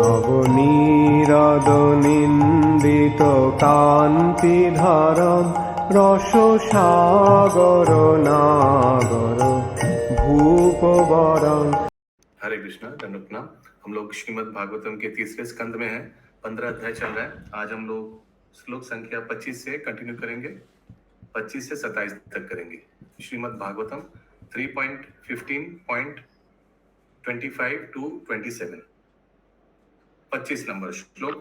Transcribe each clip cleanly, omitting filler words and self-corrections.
নবনীরদনিন্দিত কান্তিধারম রসসাগর নাগর ভূপবরং। हरे कृष्णा, दंडवत प्रणाम। हम लोग श्रीमद् भागवतम के तीसरे स्कंद में हैं। 15 अध्याय चल रहा है। आज हम लोग श्लोक संख्या 25 से कंटिन्यू करेंगे, 25 से 27 तक करेंगे। श्रीमद् भागवतम 3.15.25 to 27, 25 नंबर श्लोक।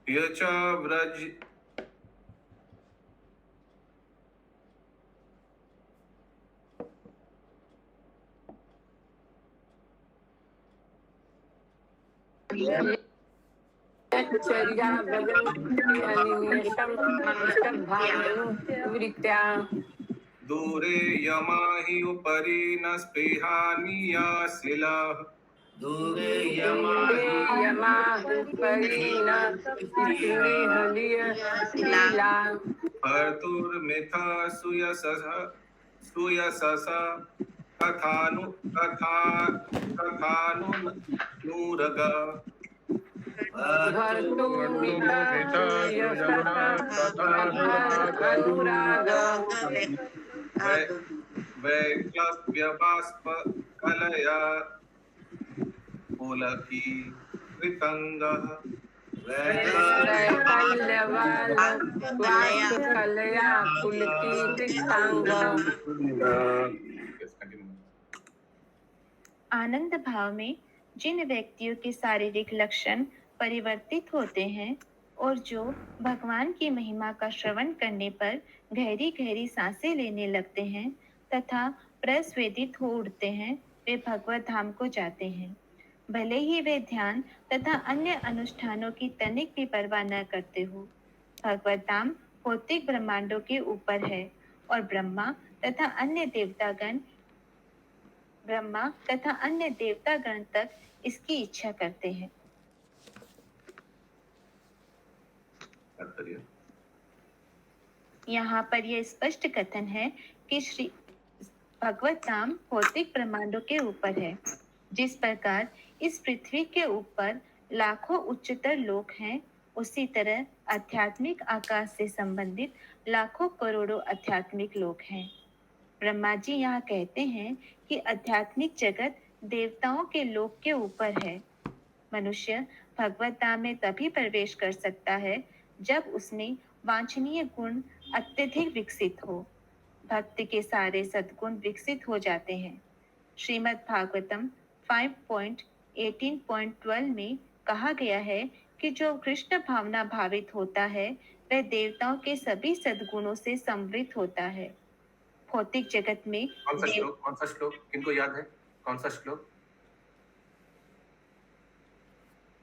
यच व्रज दूरे यमाहि उपरि न स्पृहानियाशिला दूरे यमाहुपरि न स्पृहलीयशिला भर्तुर्मिथा सुयशस कथानुरग अनुराग वैक्लव्यबाष्प कलया पुलकी कृतंगः कलया पुलकितांग। आनंद भाव में जिन व्यक्तियों के शारीरिक लक्षण परिवर्तित होते हैं और जो भगवान की महिमा का श्रवण करने पर गहरी गहरी सांसें लेने लगते हैं तथा प्रस्वेदित हो उठते हैं, वे भगवत धाम को जाते हैं। भले ही वे ध्यान तथा अन्य अनुष्ठानों की तनिक भी परवाह न करते हो। भगवत धाम भौतिक ब्रह्मांडों के ऊपर है और ब्रह्मा तथा अन्य देवतागण तक इसकी इच्छा करते हैं। यहाँ पर यह स्पष्ट कथन है कि श्री भगवत धाम भौतिक ब्रह्मांडों के ऊपर है। जिस प्रकार इस पृथ्वी के ऊपर लाखों उच्चतर लोक हैं, उसी तरह आध्यात्मिक आकाश से संबंधित लाखों करोड़ों आध्यात्मिक लोक हैं। ब्रह्मा जी यहाँ कहते हैं कि आध्यात्मिक जगत देवताओं के लोक के ऊपर है। मनुष्य भगवत धाम में तभी प्रवेश कर सकता है जब उसमें वांछनीय गुण अत्यधिक विकसित हो। भक्ति के सारे सद्गुण विकसित हो जाते हैं। श्रीमद् भागवतम 5.18.12 में कहा गया है कि जो कृष्ण भावना भावित होता है वह देवताओं के सभी सद्गुणों से समृद्ध होता है। भौतिक जगत में कौन सा श्लोक किनको याद है? कौन सा श्लोक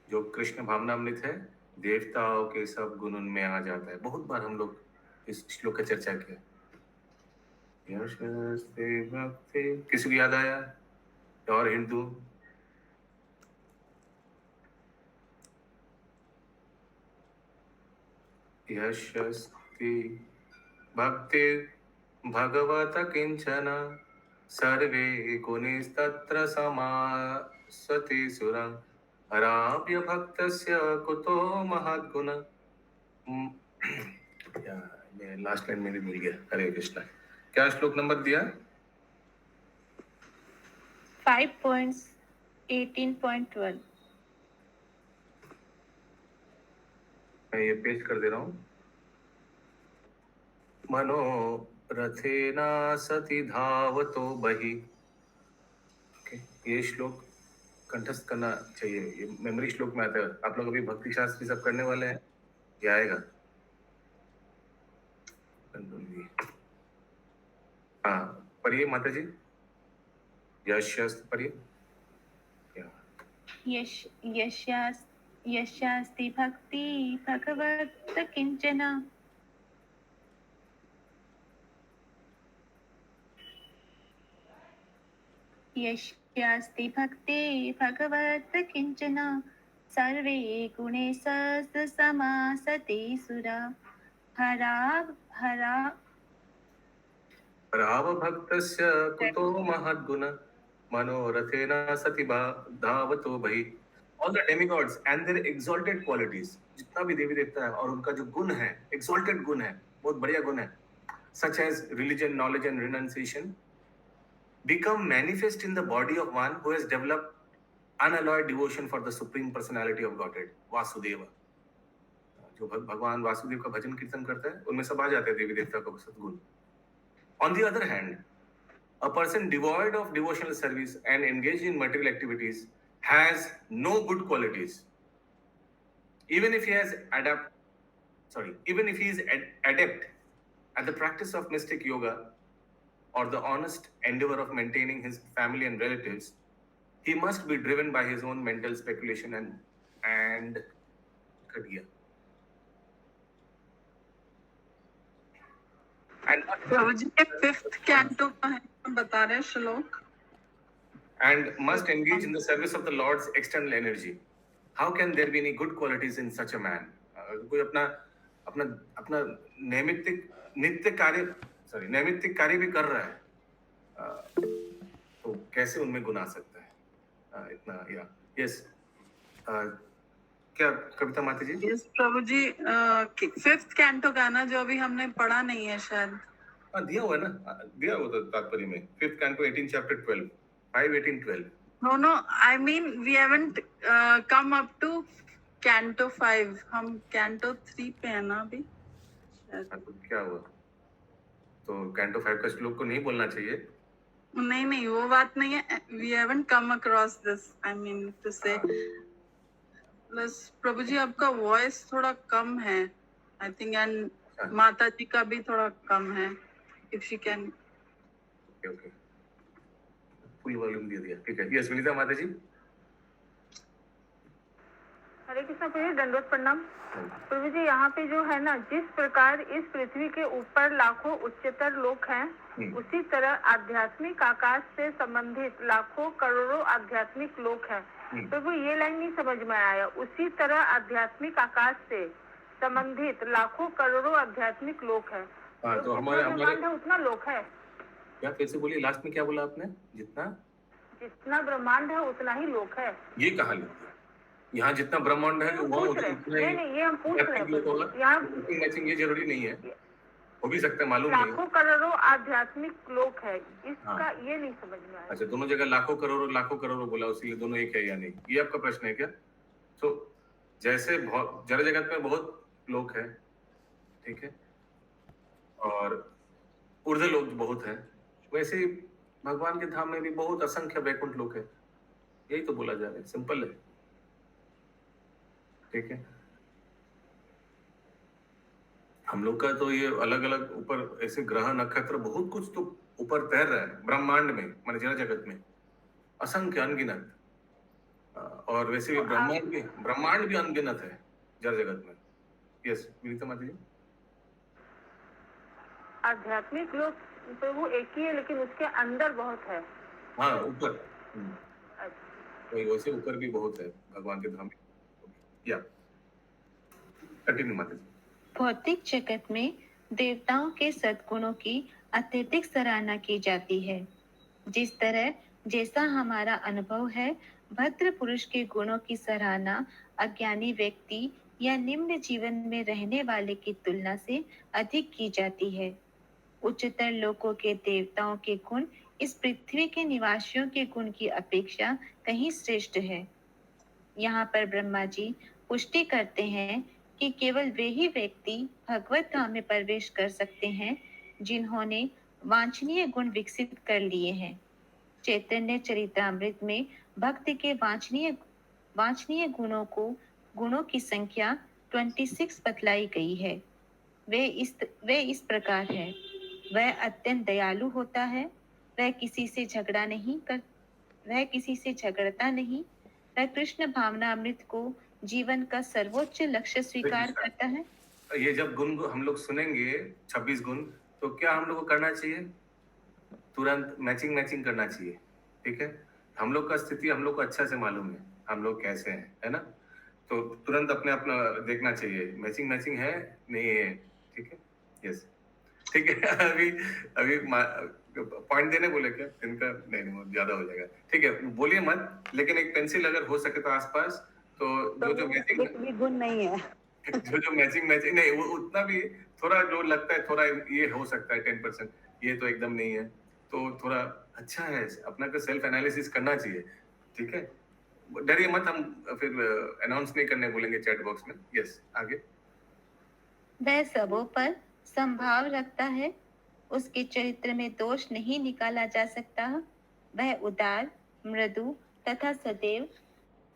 जो कृष्ण भावनामृत है? देवताओं के सब गुण उनमें आ जाता है। बहुत बार हम लोग इस श्लोक की चर्चा किया। किसी को याद आया? और हिंदू यशस्ति भक्ति भगवत किंचन सर्वे गुणैस्तत्र समासति सुरं हराभ्य भक्तस्य कुतो महद्गुण। लास्ट लाइन में भी मिल गया। हरे कृष्णा। क्या श्लोक नंबर दिया? 5.18.12। मैं ये पेश कर दे रहा हूँ। मनोरथेना सति धावतो बहि। ये श्लोक कंठस्थ करना चाहिए। ये मेमोरी श्लोक में आता है। आप लोग अभी भक्ति शास्त्र सब करने वाले हैं, ये आएगा। हाँ, पढ़िए माता जी। यशस्ति पढ़िए। यस्यास्ति भक्ति भगवत किंचन यस्यास्ति भक्ति भगवत किंचन सर्वे गुणे समासते सुरा हरा राव भक्तस्य कुतो महद्गुण मनोरथेन सति धावतो भई। All the demigods and their exalted qualities, जितना भी देवी देवता है और उनका जो गुण है, exalted गुण है, बहुत बढ़िया गुण है, such as religion, knowledge and renunciation, become manifest in the body of one who has developed unalloyed devotion for the supreme personality of Godhead, Vasudeva. जो भगवान वासुदेव का भजन कीर्तन करता है, उनमें सब आ जाते हैं देवी देवता का सद्गुण. On the other hand, a person devoid of devotional service and engaged in material activities has no good qualities. Even if he is adept at the practice of mystic yoga or the honest endeavor of maintaining his family and relatives, he must be driven by his own mental speculation and khadiya. प्रभु जी के 5th canto का है, बता रहे हैं श्लोक. And must engage in the service of the Lord's external energy. How can there be any good qualities in such a man? कोई अपना नैमित्तिक कार्य भी कर रहा है, तो कैसे उनमें गुण आ सकता है? इतना या यस क्या कविता माता जी? यस प्रभु जी, 5th कैंटो का ना, जो अभी हमने पढ़ा नहीं है शायद. दिया हुआ है ना, दिया हुआ था तात्पर्य में. 5th canto 18 chapter 12, 5:18-12. No, I mean we haven't come up to canto 5. हम कैंटो 3 पे है ना अभी. क्या हुआ? तो कैंटो 5 का श्लोक को नहीं बोलना चाहिए. नहीं, वो बात नहीं है. We haven't come across this. I mean to say. Plus Prabhu ji आपका वॉइस थोड़ा कम है, आई थिंक, एंड माता जी का भी थोड़ा कम है. If she can. Okay, full volume दे दिया. ठीक है. यस विनीता माता जी. हरे कृष्ण प्रभु जी, दंडवत प्रणाम. प्रभु जी, यहाँ पे जो है ना, जिस प्रकार इस पृथ्वी के ऊपर लाखों उच्चतर लोक हैं, उसी तरह आध्यात्मिक आकाश से संबंधित लाखों करोड़ों आध्यात्मिक लोक हैं. प्रभु ये लाइन नहीं समझ में आया. उसी तरह आध्यात्मिक आकाश से संबंधित लाखों करोड़ों आध्यात्मिक लोक है. तो हमारे उतना लोक है क्या? कैसे बोलिए, लास्ट में क्या बोला आपने? जितना ब्रह्मांड है उतना ही लोक है. ये कहा लिखा? यहाँ जितना ब्रह्मांड है वो उतना ही. नहीं, ये हम पूछ रहे हैं. यहाँ मैचिंग ये जरूरी नहीं है, हो भी सकता है, मालूम नहीं. लाखों करोड़ों आध्यात्मिक लोक है, इसका ये नहीं समझ में आया. अच्छा, दोनों जगह लाखों करोड़ों बोला, उसी दोनों एक है या नहीं, ये आपका प्रश्न है क्या? तो जैसे बहुत जड़ जगत में बहुत लोक है, ठीक है, और ऊर्ध्व लोक बहुत है, वैसे ही भगवान के धाम में भी बहुत असंख्य वैकुंठ लोक है. यही तो बोला जा रहा है, सिंपल है. ठीक है. हम लोग का तो ये अलग अलग ऊपर ऐसे ग्रह नक्षत्र बहुत कुछ तो ऊपर तैर रहा है ब्रह्मांड में, माने जड़ जगत में असंख्य अनगिनत. और वैसे भी ब्रह्मांड भी अनगिनत है जड़ जगत में. यस विनीता माता जी. आध्यात्मिक लोक प्रभु एक ही है, लेकिन उसके अंदर बहुत है. हाँ, ऊपर वैसे ऊपर भी बहुत है भगवान के धाम में. या कंटिन्यू माता जी. भौतिक जगत में देवताओं के सद्गुणों की अत्यधिक सराहना की जाती है. जिस तरह जैसा हमारा अनुभव है, भद्र पुरुष के गुणों की सराहना अज्ञानी व्यक्ति या निम्न जीवन में रहने वाले की तुलना से अधिक की जाती है. उच्चतर लोकों के देवताओं के गुण इस पृथ्वी के निवासियों के गुण की अपेक्षा कहीं श्रेष्ठ है. यहाँ पर ब्रह्मा जी पुष्टि करते हैं कि केवल वे ही व्यक्ति भगवत धाम में प्रवेश कर सकते हैं जिन्होंने वांछनीय गुण विकसित कर लिए हैं. चैतन्य चरितामृत में भक्ति के वांछनीय गुणों की संख्या 26 बतलाई गई है. वे इस प्रकार है. वह अत्यंत दयालु होता है. वह किसी से झगड़ता नहीं. वह कृष्ण भावनामृत को जीवन का सर्वोच्च लक्ष्य स्वीकार करता है. ये जब गुण हम लोग सुनेंगे 26 गुण, तो क्या हम लोग को करना चाहिए? तुरंत मैचिंग करना चाहिए. ठीक है. हम लोग का स्थिति हम लोग को अच्छा से मालूम है, हम लोग कैसे हैं, है ना. तो तुरंत अपना देखना चाहिए मैचिंग है नहीं है. ठीक है. यस. ठीक है। अभी अभी पॉइंट देने बोले क्या इनका? नहीं, वो ज्यादा हो जाएगा। ठीक है, बोलिए मत, लेकिन एक पेंसिल अगर हो सके तो आसपास, तो जो मैचिंग भी गुण नहीं है। जो मैचिंग नहीं, वो उतना भी थोड़ा जो लगता है थोड़ा ये हो सकता है 10%, ये तो एकदम नहीं है, तो थोड़ा अच्छा है, अपना का सेल्फ एनालिसिस करना चाहिए। ठीक है, डरिए मत, हम फिर अनाउंस नहीं करने बोलेंगे चैट बॉक्स में। यस, आगे। वह सबों पर संभाव रखता है, उसके चरित्र में दोष नहीं निकाला जा सकता। वह उदार, मृदु तथा सदैव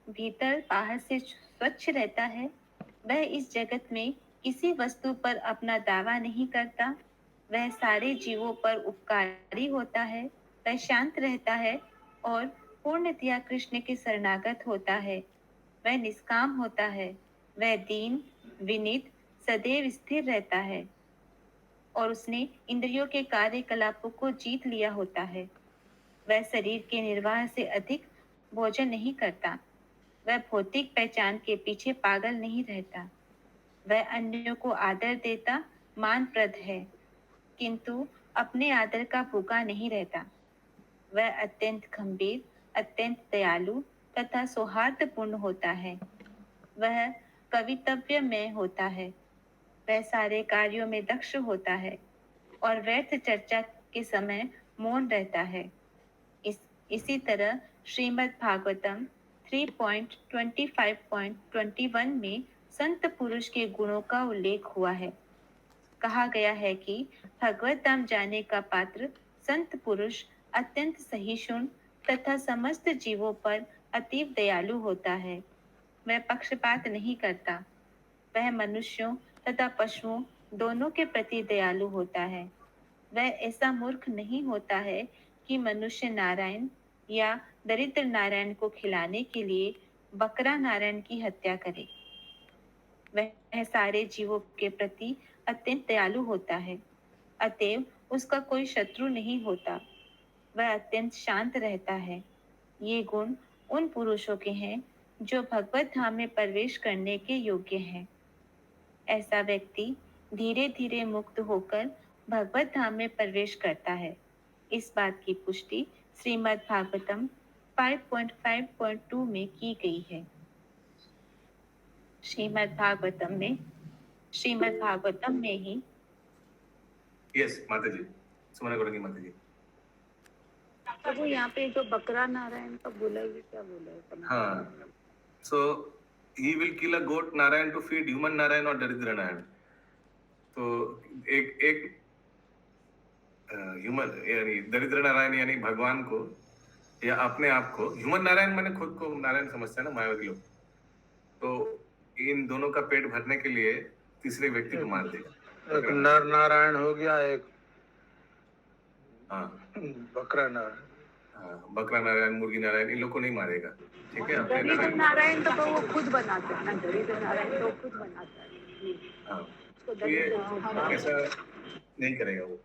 भीतर बाहर से स्वच्छ रहता है। वह इस जगत में किसी वस्तु पर अपना दावा नहीं करता। वह सारे जीवों पर उपकारी होता है। वह शांत रहता है और पूर्णतया कृष्ण के शरणागत होता है। वह निष्काम होता है। वह दीन, विनीत, सदैव स्थिर रहता है और उसने इंद्रियों के कार्यकलापों को जीत लिया होता है। वह शरीर के निर्वाह से अधिक भोजन नहीं करता। वह भौतिक पहचान के पीछे पागल नहीं रहता। वह अन्यों को आदर देता, मानप्रद है, किंतु अपने आदर का भूखा नहीं रहता। वह अत्यंत गंभीर, अत्यंत दयालु तथा सौहार्दपूर्ण होता है। वह कवितव्य में होता है। वह सारे कार्यों में दक्ष होता है और व्यर्थ चर्चा के समय मौन रहता है। इसी तरह श्रीमद् भागवतम 3.25.21 में संत पुरुष के गुणों का उल्लेख हुआ है। कहा गया है कि भगवत धाम जाने का पात्र संत पुरुष अत्यंत सहिष्णु तथा समस्त जीवों पर अतीव दयालु होता है। वह पक्षपात नहीं करता। वह मनुष्यों तथा पशुओं दोनों के प्रति दयालु होता है। वह ऐसा मूर्ख नहीं होता है कि मनुष्य नारायण या दरिद्र नारायण को खिलाने के लिए बकरा नारायण की हत्या करे। वह सारे जीवों के प्रति अत्यंत दयालु होता है, अतएव उसका कोई शत्रु नहीं होता। वह अत्यंत शांत रहता है। ये गुण उन पुरुषों के हैं जो भगवत धाम में प्रवेश करने के योग्य हैं। ऐसा व्यक्ति धीरे धीरे मुक्त होकर भगवत धाम में प्रवेश करता है। इस बात की पुष्टि श्रीमद् भागवतम 5.5.2 में की गई है। श्रीमद् भागवतम में ही। यस माता जी, सुमना करेंगी माता जी। तो वो यहाँ पे जो बकरा नारायण का बोला है, क्या बोला है? हाँ, so he will kill a goat Narayan to feed human Narayan और दरिद्र नारायण। तो एक ह्यूमन यानी दरिद्र नारायण यानी भगवान को या अपने आप को, ह्यूमन नारायण मैंने खुद को नारायण समझते हैं ना मायावादी लोग, तो इन दोनों का पेट भरने के लिए तीसरे व्यक्ति को मार देगा। एक नर नारायण हो गया, एक हाँ बकरा नारायण। हाँ, बकरा नारायण, मुर्गी नारायण, इन लोग को नहीं मारेगा। ठीक है, अपने दरिद्र नारायण। नारायण तो वो खुद बनाते हैं ना, दरिद्र नारायण तो खुद बनाता है। हाँ, उसको तो ये दरिद्र ऐसा नहीं करेगा वो।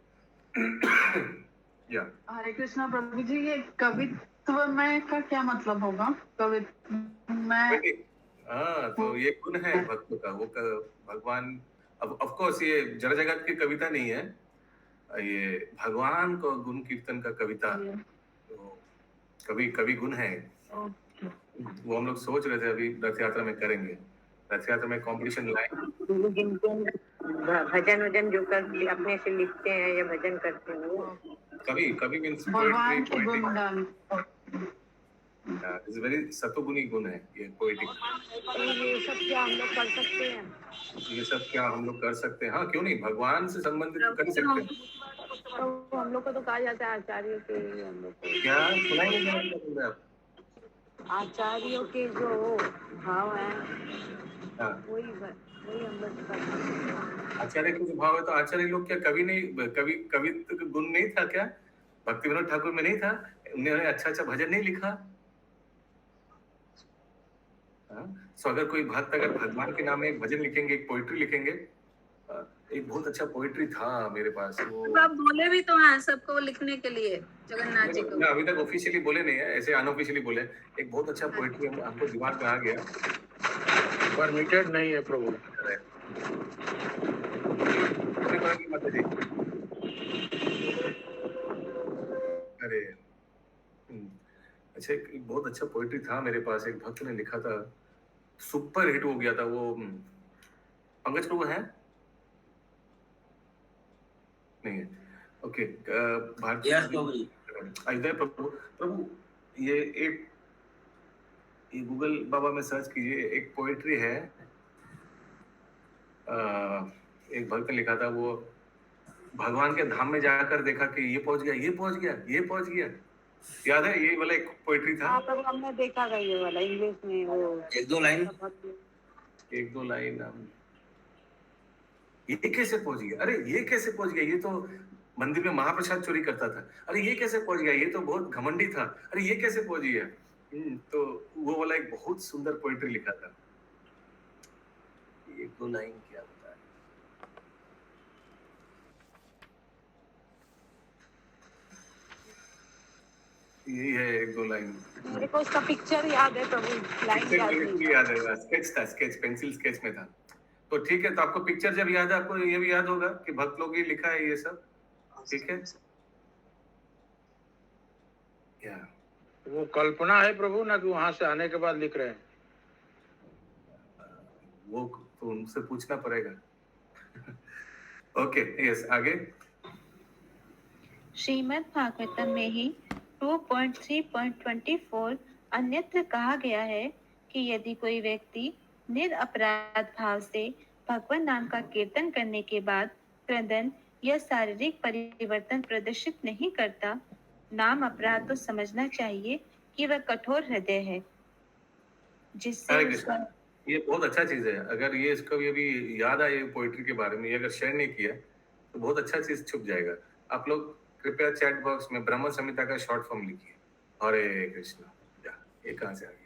या हरे कृष्णा प्रभु जी, ये कवित्व में का क्या मतलब होगा? कवित्व में हाँ, तो ये गुण है भक्त का। वो भगवान, अब ऑफ कोर्स ये जड़ जगत की कविता नहीं है, ये भगवान को गुण कीर्तन का कविता। तो कवि गुण है वो। हम लोग सोच रहे थे अभी रथ यात्रा में करेंगे, रथ यात्रा में कंपटीशन लाएंगे। जिनको भजन वजन जो कर अपने से लिखते हैं या भजन करते हैं वो कवि मींस भगवान के पोएट्री। गुणगान। इज वेरी सतोगुणी गुण है ये पोएटिक। ये सब क्या हम लोग कर सकते हैं? ये सब क्या हम लोग कर सकते हैं? हाँ, क्यों नहीं, भगवान से संबंधित कर सकते हैं। तो हम लोग को तो कहा जाता है आचार्यों के, हम लोग को क्या सुनाइए आप? आचार्यों के जो भाव है हाँ, वही हम लोग कर सकते हैं। आचार्य के जो भाव है, तो आचार्य लोग क्या कवि नहीं, कवित्व का गुण नहीं था क्या? भक्ति विनोद ठाकुर में नहीं था? उन्होंने अच्छा भजन नहीं लिखा? सो अगर कोई भक्त अगर भगवान के नाम में एक भजन लिखेंगे, एक पोइट्री लिखेंगे, एक बहुत अच्छा पोइट्री था मेरे पास वो। आप बोले भी तो हैं सबको लिखने के लिए जगन्नाथ जी को। मैं अभी तक ऑफिशियली बोले नहीं है, ऐसे अनऑफिशियली बोले। एक बहुत अच्छा पोइट्री हमको दिमाग में आ गया, परमिटेड नहीं है प्रभु। माता जी। अच्छा, एक बहुत अच्छा पोइट्री था मेरे पास, एक भक्त ने लिखा था, सुपर हिट हो गया था वो। पंकज प्रभु है? नहीं है। ओके, भारतीय अयोध्या प्रभु। प्रभु ये गूगल बाबा में सर्च कीजिए, एक पोइट्री है, एक भक्त ने लिखा था, वो भगवान के धाम में जाकर देखा कि ये पहुंच गया, ये पहुंच गया, ये पहुंच गया। याद है? ये वाला एक पोइट्री था। हाँ प्रभु, हमने देखा था ये वाला इंग्लिश में, वो एक दो लाइन ये कैसे पहुंच गया? अरे ये कैसे पहुंच गया? ये तो मंदिर में महाप्रसाद चोरी करता था। अरे ये कैसे पहुंच गया? ये तो बहुत घमंडी था। अरे ये कैसे पहुंच गया? तो वो वाला एक बहुत सुंदर पोइट्री लिखा था। एक दो लाइन क्या बता है? यही है, एक दो लाइन। मेरे को उसका पिक्चर याद है प्रभु, लाइन याद नहीं। याद है, स्केच था, स्केच, पेंसिल स्केच में था। तो ठीक है, तो आपको पिक्चर जब याद है, आपको ये भी याद होगा कि भक्त लोग ही लिखा है ये सब। ठीक है, क्या वो कल्पना है प्रभु ना कि वहां से आने के बाद लिख रहे हैं? वो तो उनसे पूछना पड़ेगा। ओके, यस, आगे। श्रीमद् भागवतम में ही 2.3.24 अन्यत्र कहा गया है कि यदि कोई व्यक्ति निरपराध भाव से भगवान नाम का कीर्तन करने के बाद क्रंदन या शारीरिक परिवर्तन प्रदर्शित नहीं करता, नाम अपराध तो समझना चाहिए कि वह कठोर हृदय है, जिससे हरे कृष्णा, ये बहुत अच्छा चीज है। अगर ये इसको ये भी याद आए पोइट्री के बारे में, ये अगर शेयर नहीं किया तो बहुत अच्छा चीज छुप जाएगा। आप लोग कृपया चैट बॉक्स में ब्रह्म संहिता का शॉर्ट फॉर्म लिखिए। हरे कृष्णा। ये कहाँ से आ गया?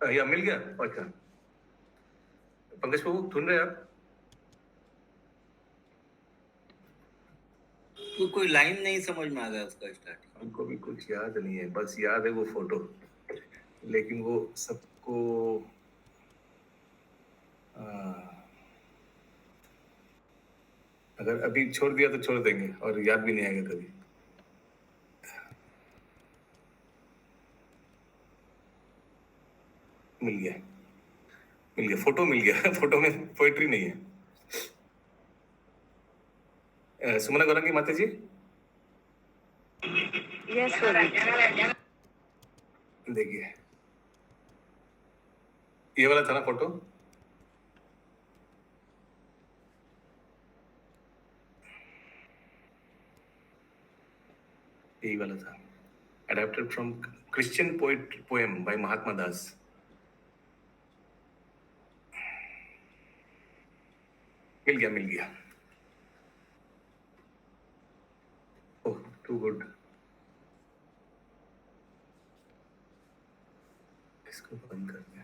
या मिल गया? अच्छा, पंकज बाबू ढूंढ रहे आप? तो कोई लाइन नहीं समझ में आ गया उसका स्टार्टिंग। हमको भी कुछ याद नहीं है, बस याद है वो फोटो, लेकिन वो सबको अगर अभी छोड़ दिया तो छोड़ देंगे और याद भी नहीं आएगा कभी। मिल गया, फोटो मिल गया। फोटो में पोइट्री नहीं है। सुमना गौरंगी माता जी, यस प्रभु। देखिए ये वाला था ना फोटो? यही वाला था, adapted from Christian poem by महात्मा दास। मिल गया। ओह, टू गुड। इसको बंद कर दिया।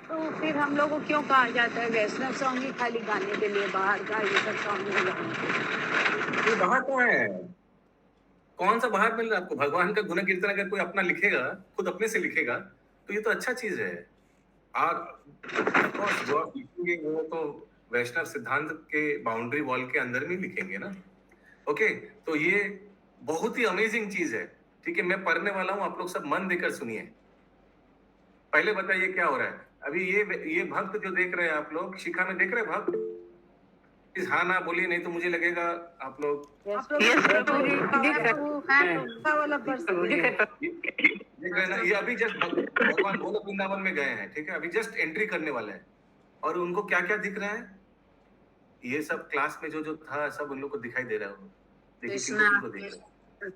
तो फिर हम लोग को क्यों कहा जाता है वैष्णव सॉन्ग ही खाली गाने के लिए, बाहर का ये सब सॉन्ग नहीं गाने के लिए? ये बाहर कहाँ है? कौन सा बाहर मिल रहा है आपको? भगवान का गुण कीर्तन अगर कोई अपना लिखेगा, खुद अपने से लिखेगा, तो ये तो अच्छा चीज है। और जो आप लिखेंगे वो तो वैष्णव सिद्धांत के बाउंड्री वॉल के अंदर में लिखेंगे ना। ओके, तो ये बहुत ही अमेजिंग चीज है। ठीक है, मैं पढ़ने वाला हूँ, आप लोग सब मन देकर सुनिए। पहले बताइए क्या हो रहा है अभी। ये भक्त जो देख रहे हैं आप लोग, शिखा में देख रहे हैं भक्त? प्लीज हाँ ना बोलिए, नहीं तो मुझे लगेगा आप लोग देख रहे हैं ना। ये अभी जस्ट भगवान गोलोक वृंदावन में गए हैं, ठीक है, अभी जस्ट एंट्री करने वाले हैं। और उनको क्या क्या दिख रहा है? ये सब क्लास में जो था सब उन लोग को दिखाई दे रहा है। देखिए किनको देख रहा है।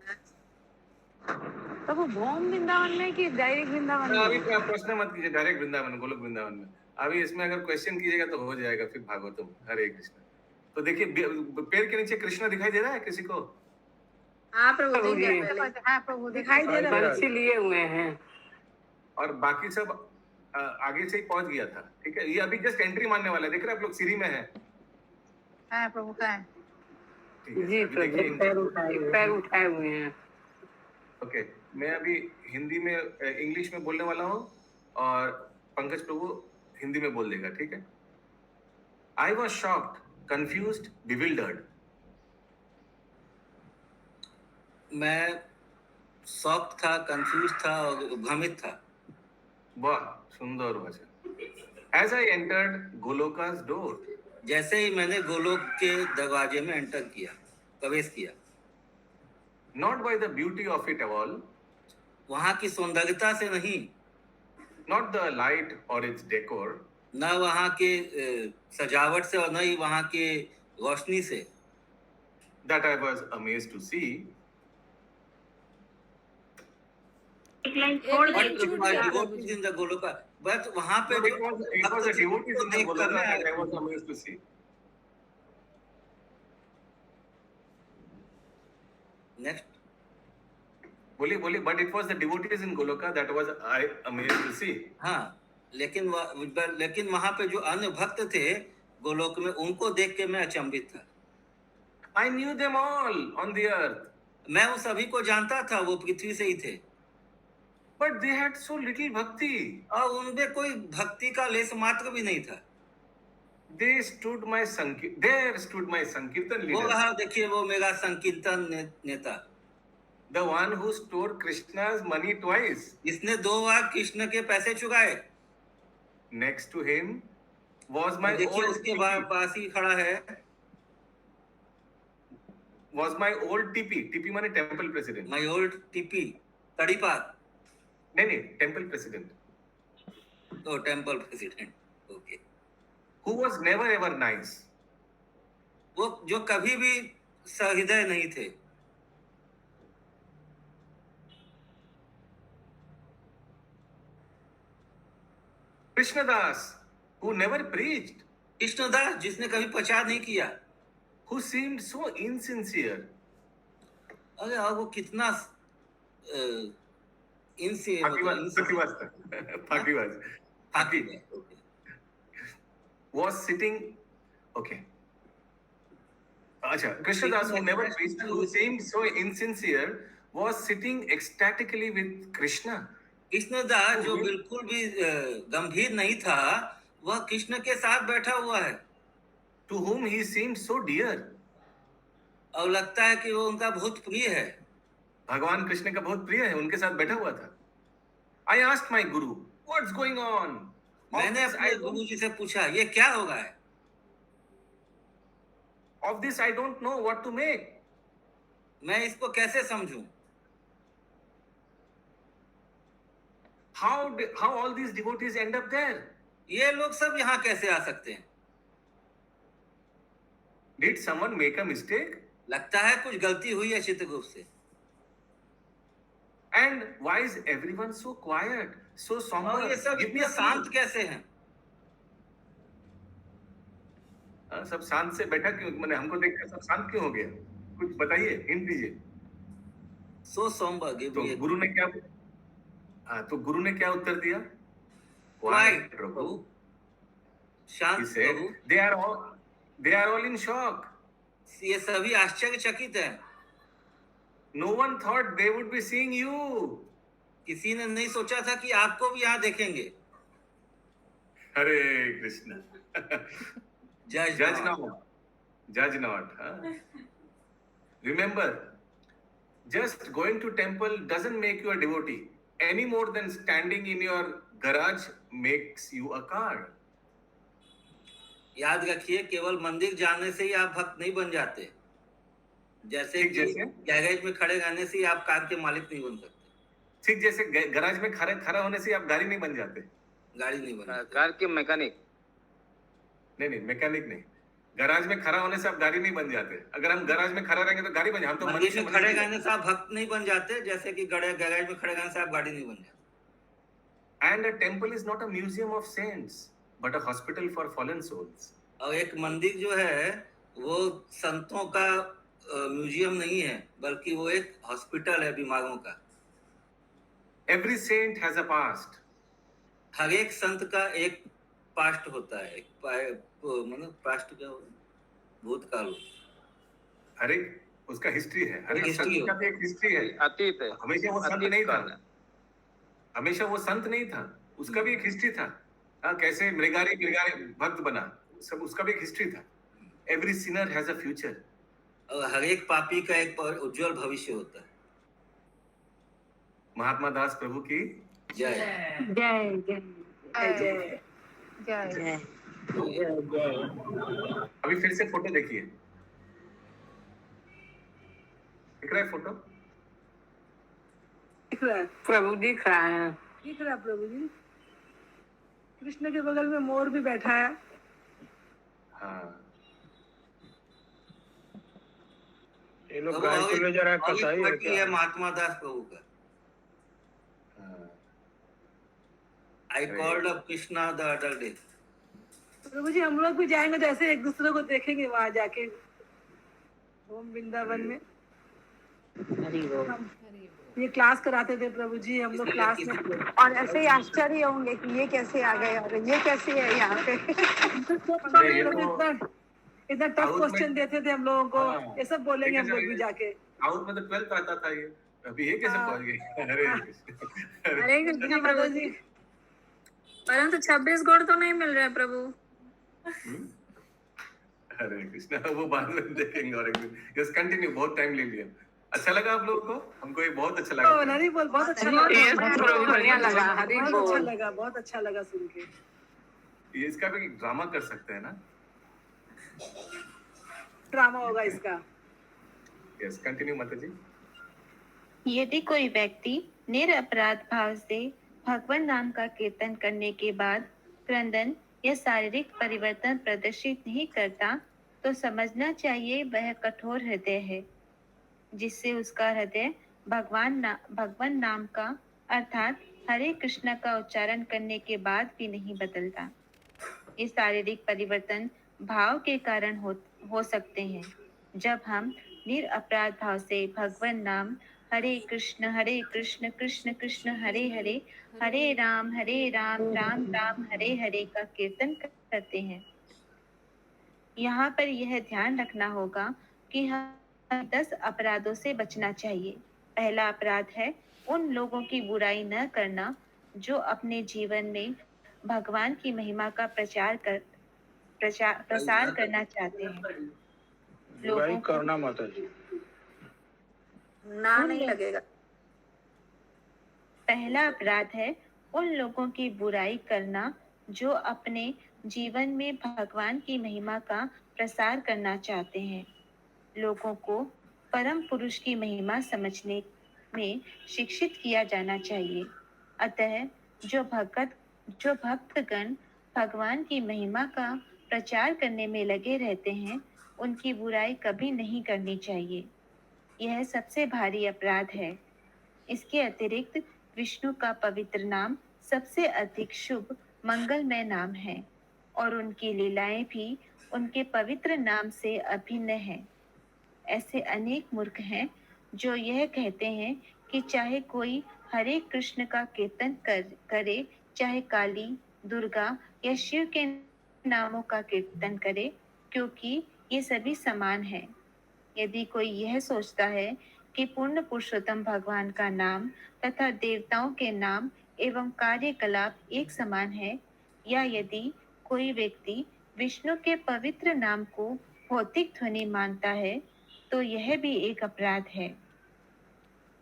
तो वो भौम वृंदावन में कि डायरेक्ट वृंदावन में? अभी आप प्रश्न मत कीजिए, डायरेक्ट वृंदावन, गोलोक वृंदावन में। अभी इसमें अगर क्वेश्चन कीजिएगा तो हो जाएगा फिर भागवतम। हरे कृष्ण। तो देखिए पैर के नीचे कृष्ण दिखाई दे रहा है किसी को? हाँ प्रभु दिखाई दे रहा है, लिए हुए हैं। और बाकी सब आगे से ही पहुंच गया था। ठीक है, ये अभी जस्ट एंट्री मारने वाला है। देख रहे हैं आप लोग, सीढ़ी में है। हाँ प्रभु है। ठीक है, जी अभी प्रभु, देखिए पैर उठाए हुए हैं। ओके, मैं अभी हिंदी में इंग्लिश में बोलने वाला हूँ और पंकज प्रभु हिंदी में बोल देगा, ठीक है? I was shocked, confused, bewildered. मैं शॉक था, कंफ्यूज था और भ्रमित था। वाह, सुंदर वचन। एज आई एंटर्ड गोलोकास डोर, जैसे ही मैंने गोलोक के दरवाजे में एंटर किया, प्रवेश किया, not by the beauty of it all, वहां की सौंदर्यता से नहीं, नॉट द लाइट और इट्स डेकोर, न वहां के सजावट से और न ही वहां के रोशनी से, that I was amazed to see, एक लाइन छोड़ एक but लाइन छूट my गया devotees in the Goloka, but वहां पे but it was a devotee को in the देखकर Goloka मैं that I was amazed to see. Next बोलिए बोलिए, but it was the devotees in Goloka that was I amazed to see. हाँ, लेकिन वहां पे जो अन्य भक्त थे गोलोक में, उनको देख के मैं अचंभित था। I knew them all on the earth, मैं उन सभी को जानता था, वो पृथ्वी से ही थे but they had so little bhakti. और उनमें कोई भक्ति का लेस मात्र भी नहीं था। There stood my Sankirtan वो leader, रहा, देखिए, वो मेरा संकीर्तन नेता, the one who stole Krishna's money twice. जिसने 2 बार कृष्ण के पैसे चुराए। Next to him was my देखिए, old उसके TP, पास ही खड़ा है, was my old TP माने temple president. My old TP तड़ीपात, नहीं, temple president, तो temple president, okay, who was never ever nice. वो जो कभी भी सहृदय नहीं थे। Krishnadas, who never preached, Krishnadas, जिसने कभी प्रचार नहीं किया। who seemed so insincere. अरे और वो कितना फाकी was sitting, okay. अच्छा, Krishnadas, who never preached, who seemed so insincere, was sitting ecstatically with Krishna. Krishnadas, जो बिल्कुल भी गंभीर नहीं था, वह कृष्ण के साथ बैठा हुआ है, To whom he seemed so dear. और लगता है कि वो उनका बहुत प्रिय है। भगवान कृष्ण का बहुत प्रिय है, उनके साथ बैठा हुआ था। I asked my guru, what's going on? मैंने अपने गुरु जी से पूछा, ये क्या हो रहा है? Of this I don't know what to make. मैं इसको कैसे समझूं? How all these devotees end up there? ये लोग सब यहाँ कैसे आ सकते हैं? Did someone make a mistake? लगता है कुछ गलती हुई है चित्रगुप्त से। And why is everyone so quiet, so somber? और ये सब Give me इतने a शांत clue. कैसे हैं? सब शांत से बैठा क्यों? मैंने हमको देखकर सब शांत क्यों हो गया? कुछ बताइए, हिंट दीजिए। सो सोमबर, गिव तो मी गुरु ने क्या तो गुरु ने क्या उत्तर दिया? Quiet, Prabhu. प्रभु। He शांत said, Prabhu. they are all in shock. ये सभी आश्चर्यचकित हैं। No one thought they would be seeing you. किसी ने नहीं सोचा था कि आपको भी यहाँ देखेंगे। हरे कृष्ण। जज Judge not. Huh? Remember, just going to temple doesn't make you a devotee any more than standing in your garage makes you a car. याद रखिए, केवल मंदिर जाने से ही आप भक्त नहीं बन जाते। जैसे गैरेज में खड़े रहने से ही आप कार के मालिक नहीं बन सकते। ठीक जैसे गैराज में खड़ा होने से आप गाड़ी नहीं बन जाते। गाड़ी नहीं बन जाते। कार के मैकेनिक नहीं, मैकेनिक नहीं। गैराज में खड़ा होने से आप गाड़ी नहीं बन जाते। अगर हम गैराज में खड़ा रहेंगे तो गाड़ी बन जाए। हम तो मंदिर में खड़े रहने से आप भक्त नहीं बन जाते, जैसे कि गैरेज में खड़े रहने से आप गाड़ी नहीं बन जाते। And a temple is not a museum of saints, but a hospital for fallen souls. और एक मंदिर जो है वो संतों का म्यूजियम नहीं है, बल्कि वो एक हॉस्पिटल है बीमारों का। Every saint has a past. हर एक संत का एक पास्ट होता है, एक मतलब पास्ट क्या होता है? भूतकाल। हर एक उसका हिस्ट्री है, हर एक हिस्ट्री संत का भी एक हिस्ट्री है। अतीत है, हमेशा वो संत अतीत नहीं था, काल है। हमेशा वो संत नहीं था, उसका भी एक हिस्ट्री था। हाँ, कैसे मृगारी मृगारी भक्त बना, सब उसका भी एक हिस्ट्री था। Every Sinner has a future. और हर एक पापी का एक उज्जवल भविष्य होता है। महात्मा दास प्रभु की जय जय जय जय जय अभी फिर से फोटो देखिए, दिख रहा है फोटो? दिख रहा है, प्रभु दिख रहा है। दिख रहा है प्रभु जी। कृष्ण के बगल में मोर भी बैठा है। हाँ, ये लोग तो गाय को ले जा रहा है, अभी कसाई है पटी क्या? है महात्मा दास प्रभु का। हाँ। I called up Krishna the other day. Prabhu ji हम लोग भी जाएंगे तो ऐसे एक दूसरे को देखेंगे वहां जाके, ओम वृंदावन में। हरि बोल। हम ये क्लास कराते थे प्रभु जी, हम लोग क्लास में और ऐसे ही आश्चर्य होंगे कि ये कैसे आ गए और ये कैसे है यहाँ पे। ये तो इतना टफ साउथ में- क्वेश्चन देते थे हम लोगों को, हाँ। ये सब बोलेंगे हम लोग भी ये- जाके। साउथ में तो 12th आता था ये, अभी ये कैसे हाँ। पहुंच गई? अरे कृष्ण। हरे कृष्ण माता प्रभु जी। जी, परंतु 26 गुण तो नहीं मिल रहे प्रभु। हम्म? हरे कृष्णा, वो बाद में देखेंगे और एक दिन। यस कंटिन्यू, बहुत टाइम ले लिया। अच्छा लगा आप लोगों को? हमको ये बहुत अच्छा लगा। हरि बोल, बहुत अच्छा Yes, लगा, प्रभु, बढ़िया लगा, हरि बहुत अच्छा बोल। लगा, बहुत अच्छा लगा सुन के। ये इसका भी ड्रामा कर सकते हैं ना? ड्रामा होगा इसका। यस कंटिन्यू माता जी। यदि कोई व्यक्ति निरपराध भाव से भगवान नाम का कीर्तन करने के बाद क्रंदन या शारीरिक परिवर्तन प्रदर्शित नहीं करता, तो समझना चाहिए वह कठोर हृदय है, जिससे उसका हृदय भगवान नाम का अर्थात हरे कृष्ण का उच्चारण करने के बाद भी नहीं बदलता। ये शारीरिक परिवर्तन भाव के कारण हो सकते हैं। जब हम निरपराध भाव से भगवान नाम हरे कृष्ण कृष्ण कृष्ण हरे हरे, हरे राम राम राम हरे हरे का कीर्तन करते हैं। यहाँ पर यह ध्यान रखना होगा कि हम 10 अपराधों से बचना चाहिए। पहला अपराध है उन लोगों की बुराई न करना जो अपने जीवन में भगवान की महिमा का प्रसार करना चाहते हैं। बुराई लोगों को करना माता जी। ना नहीं लगेगा। पहला अपराध है उन लोगों की बुराई करना जो अपने जीवन में भगवान की महिमा का प्रसार करना चाहते हैं। लोगों को परम पुरुष की महिमा समझने में शिक्षित किया जाना चाहिए। अतः जो भक्तगण भगवान की महिमा का प्रचार करने में लगे रहते हैं, उनकी बुराई कभी नहीं करनी चाहिए। यह सबसे भारी अपराध है। इसके अतिरिक्त विष्णु का पवित्र नाम सबसे अधिक शुभ मंगलमय नाम है और उनकी लीलाएं भी उनके पवित्र नाम से अभिन्न है। ऐसे अनेक मूर्ख हैं जो यह कहते हैं कि चाहे कोई हरे कृष्ण का कीर्तन करे, चाहे काली, दुर्गा या शिव के नामों का कीर्तन करे, क्योंकि ये सभी समान हैं। यदि कोई यह सोचता है कि पूर्ण पुरुषोत्तम भगवान का नाम तथा देवताओं के नाम एवं कार्यकलाप एक समान है, या यदि कोई व्यक्ति विष्णु के पवित्र नाम को भौतिक ध्वनि मानता है, तो यह भी एक अपराध है।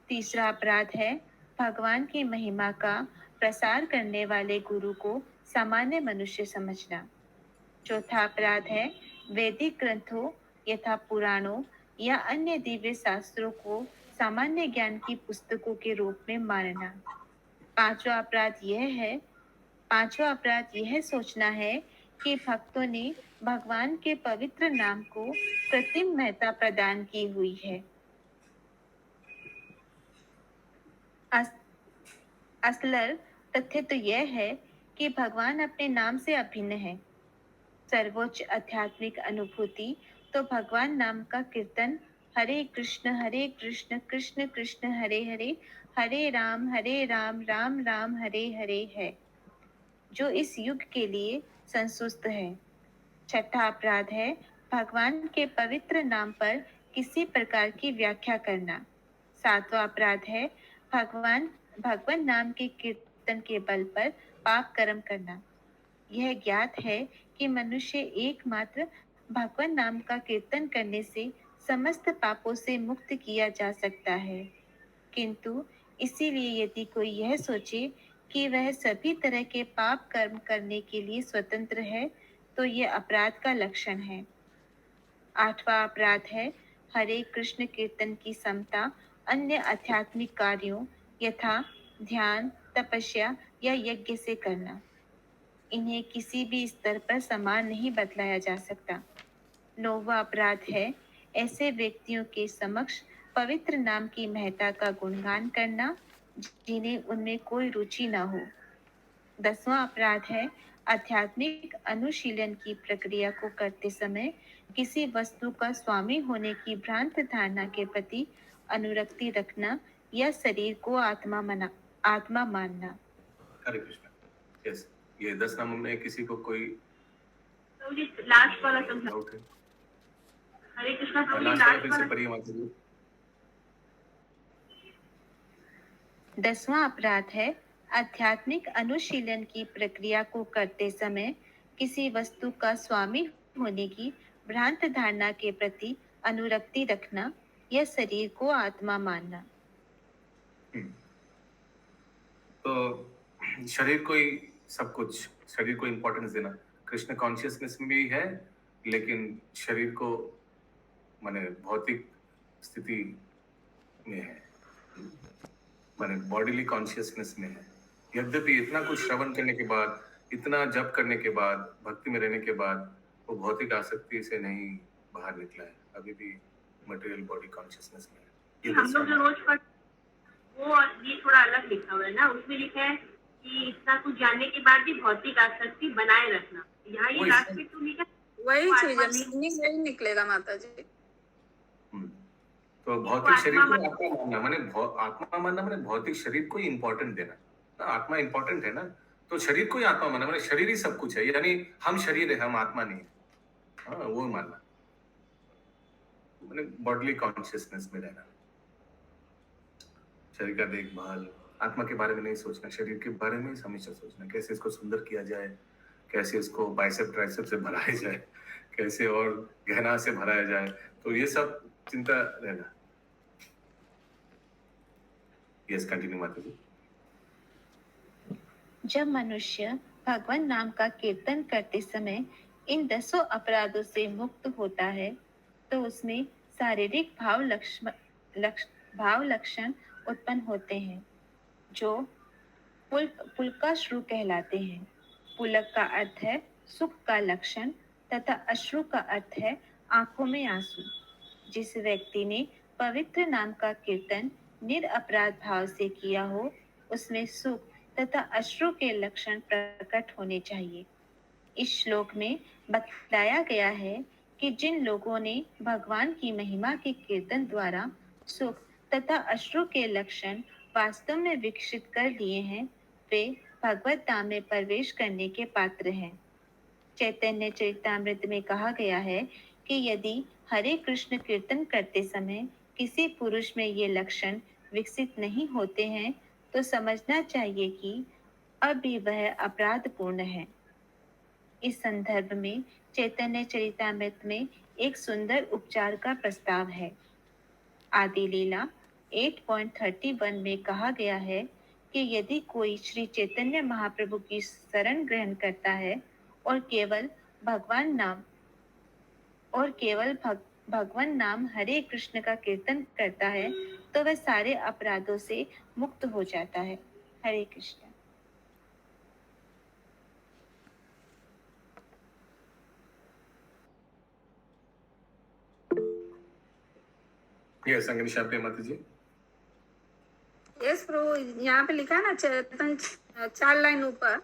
तीसरा अपराध है भगवान की महिमा का प्रसार करने वाले गुरु को सामान्य मनुष्य समझना। चौथा अपराध है वैदिक ग्रंथों यथा पुराणों या अन्य दिव्य शास्त्रों को सामान्य ज्ञान की पुस्तकों के रूप में मानना। पांचवा अपराध यह सोचना है कि भक्तों ने भगवान के पवित्र नाम को कृत्रिम महत्ता प्रदान की हुई है। असलर तथ्य तो यह है कि भगवान अपने नाम से अभिन्न है। सर्वोच्च आध्यात्मिक अनुभूति तो भगवान नाम का कीर्तन हरे कृष्ण कृष्ण कृष्ण हरे हरे, हरे राम राम राम हरे हरे है, जो इस युग के लिए संस्तुत है। छठा अपराध है भगवान के पवित्र नाम पर किसी प्रकार की व्याख्या करना। 7वां अपराध है भगवान नाम के कीर्तन के बल पर पाप कर्म करना। यह ज्ञात है कि मनुष्य एकमात्र भगवान नाम का कीर्तन करने से समस्त पापों से मुक्त किया जा सकता है, किंतु इसीलिए यदि कोई यह सोचे कि वह सभी तरह के पाप कर्म करने के लिए स्वतंत्र है, तो यह अपराध का लक्षण है। 8वां अपराध है हरे कृष्ण कीर्तन की समता अन्य आध्यात्मिक कार्यों यथा ध्यान, तपस्या या यज्ञ से करना। इन्हें किसी भी स्तर पर समान नहीं बतलाया जा सकता। 9वां अपराध है ऐसे व्यक्तियों के समक्ष पवित्र नाम की महत्ता का गुणगान करना जिन्हें उनमें कोई रुचि न हो। 10वां अपराध है आध्यात्मिक अनुशीलन की प्रक्रिया को करते समय किसी वस्तु का स्वामी होने की भ्रांत धारणा के प्रति अनुरक्ति रखना या शरीर को आत्मा मानना। हरे कृष्ण। यस, ये 10 नामों में किसी को कोई लास्ट वाला समझा। डाउट है? हरे कृष्णा प्रभु जी, लास्ट वाला लास्ट फिर से वाला पढ़िए माता जी। 10वां अपराध है आध्यात्मिक अनुशीलन की प्रक्रिया को करते समय किसी वस्तु का स्वामी होने की भ्रांत धारणा के प्रति अनुरक्ति रखना या शरीर को आत्मा मानना। तो शरीर को ही सब कुछ, शरीर को इम्पोर्टेंस देना कृष्ण कॉन्शियसनेस में भी है, लेकिन शरीर को माने भौतिक स्थिति में है, माने बॉडीली कॉन्शियसनेस में है। यद्यपि इतना कुछ श्रवण करने के बाद, इतना जप करने के बाद, भक्ति में रहने के बाद वो भौतिक आसक्ति से नहीं बाहर निकला है, अभी भी मटेरियल बॉडी कॉन्शियसनेस में है। हम लोग जो रोज पढ़ वो और ये थोड़ा अलग लिखा हुआ है ना, उसमें लिखा है कि इतना कुछ जानने के बाद भी भौतिक आसक्ति बनाए रखना। यहाँ ये लास्ट में तो लिखा वही चीज है, मीनिंग वही निकलेगा माता जी। तो भौतिक शरीर को आत्मा मानना माने आत्मा मानना माने भौतिक शरीर को ही इम्पोर्टेंट देना ना। आत्मा इम्पोर्टेंट है ना, तो शरीर को ही आत्मा मानना माने शरीर ही सब कुछ है, यानी हम शरीर है, हम आत्मा नहीं है। हाँ, वो मानना माने बॉडीली कॉन्शियसनेस में रहना, शरीर का देखभाल, आत्मा के बारे में नहीं सोचना, शरीर के बारे में हमेशा सोचना, कैसे इसको सुंदर किया जाए, कैसे इसको बाइसेप ट्राइसेप से भराया जाए, कैसे और गहना से भराया जाए, तो ये सब चिंता रहना। यस, कंटिन्यू माता जी। जब मनुष्य भगवान नाम का कीर्तन करते समय इन 10 अपराधों से मुक्त होता है, तो उसमें शारीरिक भाव लक्षण उत्पन्न होते हैं जो पुलकाश्रु कहलाते हैं। पुलक का अर्थ है सुख का लक्षण तथा अश्रु का अर्थ है आंखों में आंसू। जिस व्यक्ति ने पवित्र नाम का कीर्तन निरपराध भाव से किया हो, उसमें सुख तथा अश्रु के लक्षण प्रकट होने चाहिए। इस श्लोक में बताया गया है कि जिन लोगों ने भगवान की महिमा के कीर्तन द्वारा सुख तथा अश्रु के लक्षण वास्तव में विकसित कर लिए हैं, वे भगवत धाम में प्रवेश करने के पात्र हैं। चैतन्य चरितामृत में कहा गया है कि यदि हरे कृष्ण कीर्तन करते समय किसी पुरुष में ये लक्षण विकसित नहीं होते हैं, तो समझना चाहिए कि अभी वह अपराधपूर्ण है। इस संदर्भ में चैतन्य चरितामृत में एक सुंदर उपचार का प्रस्ताव है। आदि लीला 8.31 में कहा गया है कि यदि कोई श्री चैतन्य महाप्रभु की शरण ग्रहण करता है और केवल भगवान नाम हरे कृष्ण का कीर्तन करता है, तो वह सारे अपराधों से मुक्त हो जाता है। हरे कृष्ण। यस, अंगनिशा पे माता जी। यस प्रभु, यहाँ पे लिखा है ना चैतन्य 4 लाइन ऊपर,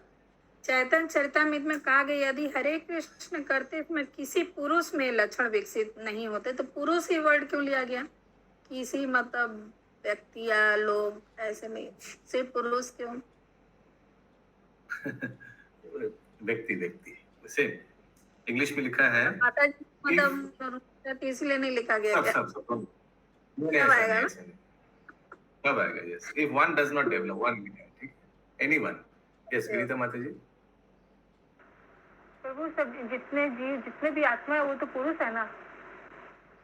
चैतन्य चरितामृत में कहा गया यदि हरे कृष्ण करते में किसी पुरुष में लक्षण विकसित नहीं होते, तो पुरुष ही वर्ड क्यों लिया गया? किसी मतलब व्यक्ति या लोग ऐसे में सिर्फ पुरुष क्यों? व्यक्ति वैसे इंग्लिश में लिखा है माता जी मतलब इसलिए नहीं लिखा गया सब क्या? सब सब नहीं, सब ऐसा आएगा नहीं, ना? ऐसा नहीं। सब आएगा, yes. If one does not develop, one भी है, ठीक, एनीवन। यस विनीता माता जी। प्रभु सब जितने जीव जितने भी आत्मा है वो तो पुरुष है ना,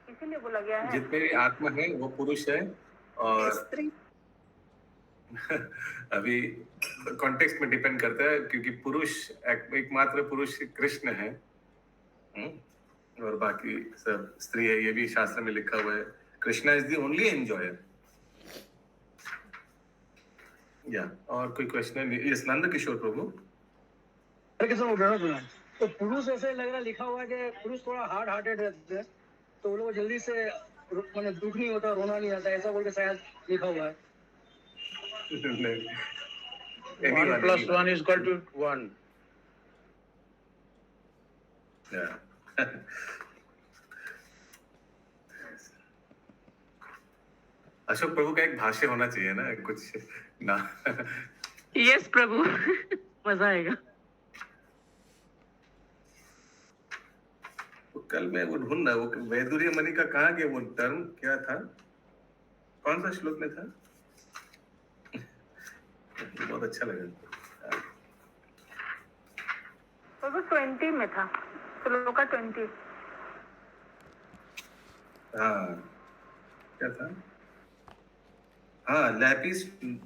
इसीलिए बोला गया है। जितने भी आत्मा है वो पुरुष है, और स्त्री अभी कॉन्टेक्स्ट में डिपेंड करता है, क्योंकि पुरुष एकमात्र पुरुष कृष्ण है, और बाकी सब स्त्री है, ये भी शास्त्र में लिखा हुआ है। Krishna is the only enjoyer. या और कोई क्वेश्चन? यस नंद किशोर प्रभु। तो पुरुष ऐसे लग रहा लिखा हुआ है कि पुरुष थोड़ा हार्ड हार्टेड रहते हैं, तो वो लोग जल्दी से मैंने दुख नहीं होता, रोना नहीं आता, ऐसा बोल के शायद लिखा हुआ है। 1 + 1 = 1। अशोक प्रभु का एक भाष्य होना चाहिए ना, कुछ ना। यस प्रभु, मजा आएगा। कल मैं वो ढूंढ रहा, वो वैदुर्य मणि का कहाँ गया वो टर्म, क्या था, कौन सा श्लोक में था? बहुत अच्छा लगा। प्रभु 20 में था, श्लोक 20। हाँ क्या था? हाँ, लैपिस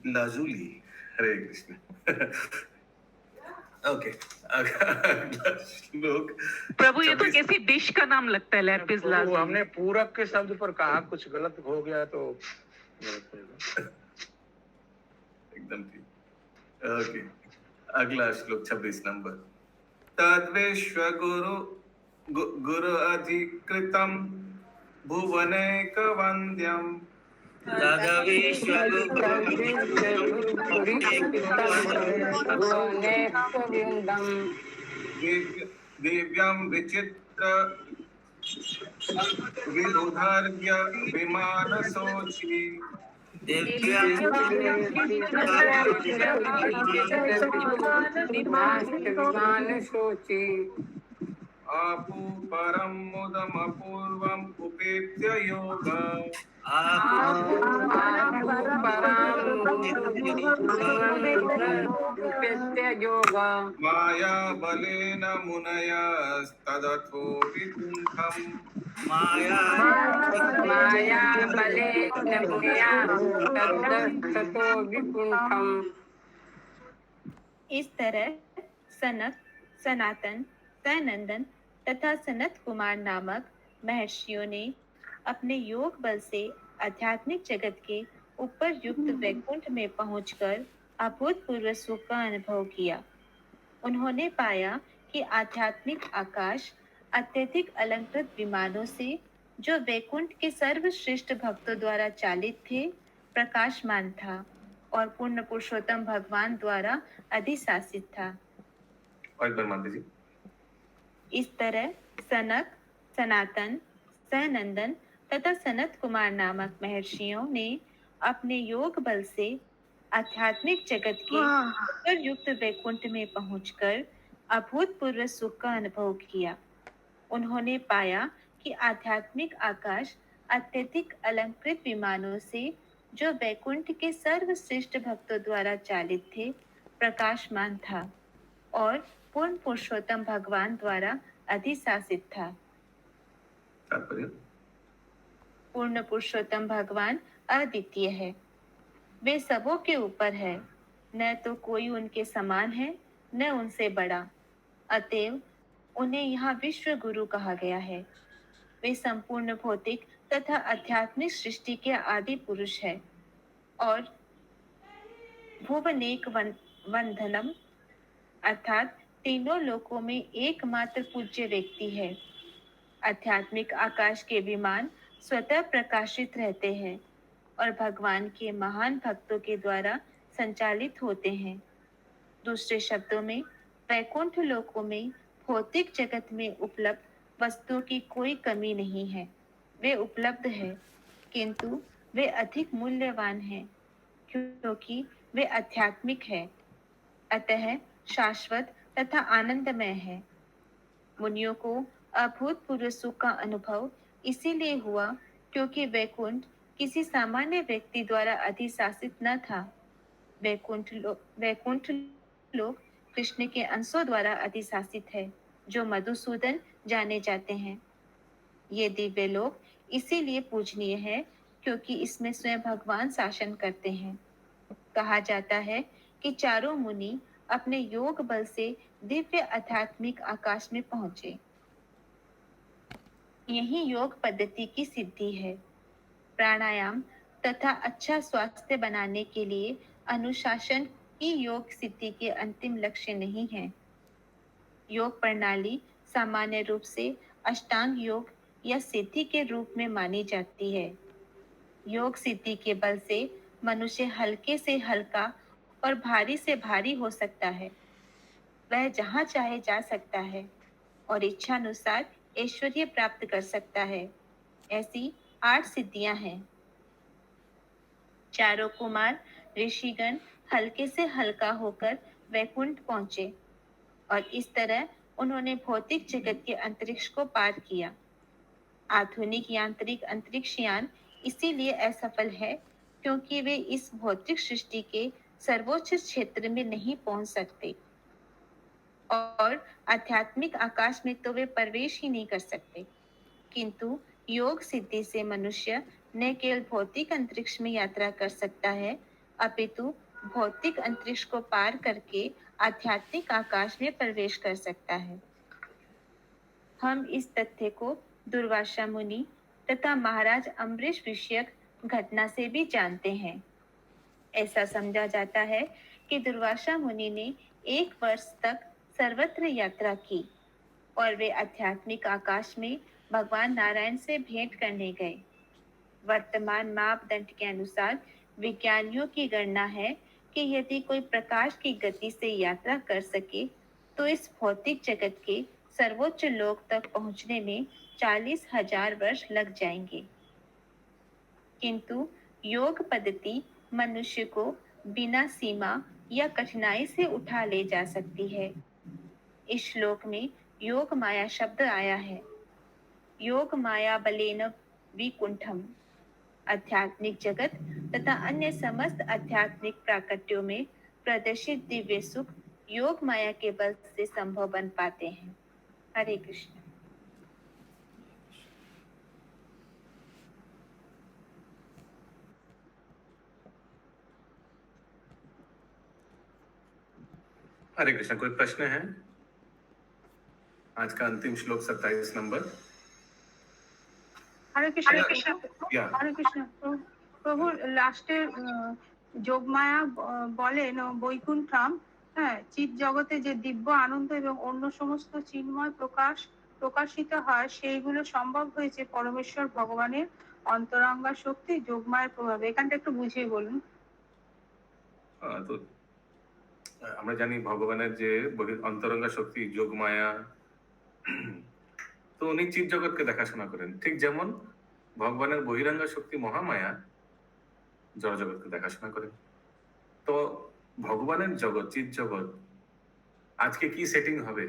लाजुली। हरे कृष्ण। ओके, श्लोक प्रभु ये तो कैसी डिश का नाम लगता है, लैपिस प्रभु, लाजुली। हमने पूरक के शब्द पर कहा, कुछ गलत हो गया तो एकदम ठीक। ओके, अगला श्लोक 26 नंबर। तद्विश्व गुरु अधिकृतम भुवनैक वन्द्यम दिव्यं विचित्र विरुधार्य विमानसोची आपु परम मुदम अपूर्वम उपेत्य योग माया बलेन मुनयस्तदथो विकुंठम इस तरह सनक, सनातन, सनंदन तथा सनत कुमार नामक महर्षियों ने अपने योग बल से आध्यात्मिक जगत के ऊपर युक्त वैकुंठ में पहुंचकर अभूतपूर्व सुख का अनुभव किया। उन्होंने पाया कि आध्यात्मिक आकाश अत्यधिक अलंकृत विमानों से, जो वैकुंठ के सर्वश्रेष्ठ भक्तों द्वारा चालित थे, प्रकाशमान था और पूर्ण पुरुषोत्तम भगवान द्वारा अधिशासित था। इस तरह सनक, सनातन, सनंदन तथा सनत कुमार नामक महर्षियों ने अपने योग बल से आध्यात्मिक जगत के ऊपर युक्त वैकुंठ में पहुंचकर अभूतपूर्व सुख का अनुभव किया। उन्होंने पाया कि आध्यात्मिक आकाश अत्यधिक अलंकृत विमानों से, जो वैकुंठ के सर्वश्रेष्ठ भक्तों द्वारा चालित थे, प्रकाशमान था और पूर्ण पुरुषोत्तम भगवान द्वारा अधिशासित था। पूर्ण पुरुषोत्तम भगवान अद्वितीय है, वे सबों के ऊपर है, न तो कोई उनके समान है न उनसे बड़ा, अतएव उन्हें यहाँ विश्व गुरु कहा गया है। वे संपूर्ण भौतिक तथा आध्यात्मिक सृष्टि के आदि पुरुष है और भुवनेक वंदनम अर्थात तीनों लोकों में एकमात्र पूज्य व्यक्ति है। आध्यात्मिक आकाश के विमान स्वतः प्रकाशित रहते हैं और भगवान के महान भक्तों के द्वारा संचालित होते हैं। दूसरे शब्दों में, वैकुंठ लोकों में भौतिक जगत में उपलब्ध वस्तुओं की कोई कमी नहीं है। वे उपलब्ध है, किंतु वे अधिक मूल्यवान हैं क्योंकि वे आध्यात्मिक है, अतः शाश्वत तथा आनंदमय है। मुनियों को अभूतपूर्व सुख का अनुभव इसीलिए हुआ क्योंकि वैकुंठ किसी सामान्य व्यक्ति द्वारा अधिशासित न था। वैकुंठ लोक कृष्ण के अंशों द्वारा अधिशासित है, जो मधुसूदन जाने जाते हैं। ये दिव्य लोक इसीलिए पूजनीय है क्योंकि इसमें स्वयं भगवान शासन करते हैं। कहा जाता है कि चारों मुनि अपने योग बल से दिव्य आध्यात्मिक आकाश में पहुंचे। यही योग पद्धति की सिद्धि है। प्राणायाम तथा अच्छा स्वास्थ्य बनाने के लिए अनुशासन ही योग सिद्धि के अंतिम लक्ष्य नहीं है। योग प्रणाली सामान्य रूप से अष्टांग योग या सिद्धि के रूप में मानी जाती है। योग सिद्धि के बल से मनुष्य हल्के से हल्का और भारी से भारी हो सकता है। वह जहाँ चाहे जा सकता है और इच्छानुसार ऐश्वर्य प्राप्त कर सकता है। ऐसी 8 सिद्धियां हैं। चारों कुमार ऋषिगण हल्के से हल्का होकर वैकुंठ पहुंचे और इस तरह उन्होंने भौतिक जगत के अंतरिक्ष को पार किया। आधुनिक यांत्रिक अंतरिक्ष यान इसीलिए असफल है क्योंकि वे इस भौतिक सृष्टि के सर्वोच्च क्षेत्र में नहीं पहुंच सकते और आध्यात्मिक आकाश में तो वे प्रवेश ही नहीं कर सकते। किंतु योग सिद्धि से मनुष्य न केवल भौतिक अंतरिक्ष में यात्रा कर सकता है, अपितु भौतिक अंतरिक्ष को पार करके आध्यात्मिक आकाश में प्रवेश कर सकता है। हम इस तथ्य को दुर्वासा मुनि तथा महाराज अम्बरीश विषयक घटना से भी जानते हैं। ऐसा समझा जाता है कि दुर्वासा मुनि ने 1 वर्ष तक सर्वत्र यात्रा की और वे आध्यात्मिक आकाश में भगवान नारायण से भेंट करने गए। वर्तमान मापदंड के अनुसार विज्ञानियों की गणना है कि यदि कोई प्रकाश की गति से यात्रा कर सके तो इस भौतिक जगत के सर्वोच्च लोक तक पहुंचने में 40,000 वर्ष लग जाएंगे। किंतु योग पद्धति मनुष्य को बिना सीमा या कठिनाई से उठा ले जा सकती है। इस श्लोक में योग माया शब्द आया है। योग माया बलेन विकुंठम। आध्यात्मिक जगत तथा अन्य समस्त आध्यात्मिक प्राकट्यों में प्रदर्शित दिव्य सुख योग माया के बल से संभव बन पाते हैं। हरे कृष्ण। हरे कृष्ण। कोई प्रश्न है? आज का अंतिम श्लोक 27 नंबर। हरे कृष्ण। या हरे कृष्ण। প্রভু লাস্টে যোগমায়া বলেন বৈকুণ্ঠম, হ্যাঁ, চিৎ জগতে যে দিব্য আনন্দ এবং অন্য সমস্ত চিন্ময় প্রকাশিত হয় সেইগুলো সম্ভব হয়েছে পরমেশ্বর ভগবানের অন্তরঙ্গা শক্তি যোগমায়ার প্রভাবে। এখানটা একটু বুঝিয়ে বলুন। তো আমরা জানি ভগবানের যে অন্তরঙ্গা শক্তি যোগমায়া, তো উনি চিৎ জগৎকে দেখাশোনা করেন। ঠিক যেমন ভগবানের বহিরাঙ্গা শক্তি মহামায়া জড় জগৎকে দেখাশোনা করেন। তো ভগবানের জগৎ, চিৎ জগৎ আজকে কি সেটিং হবে?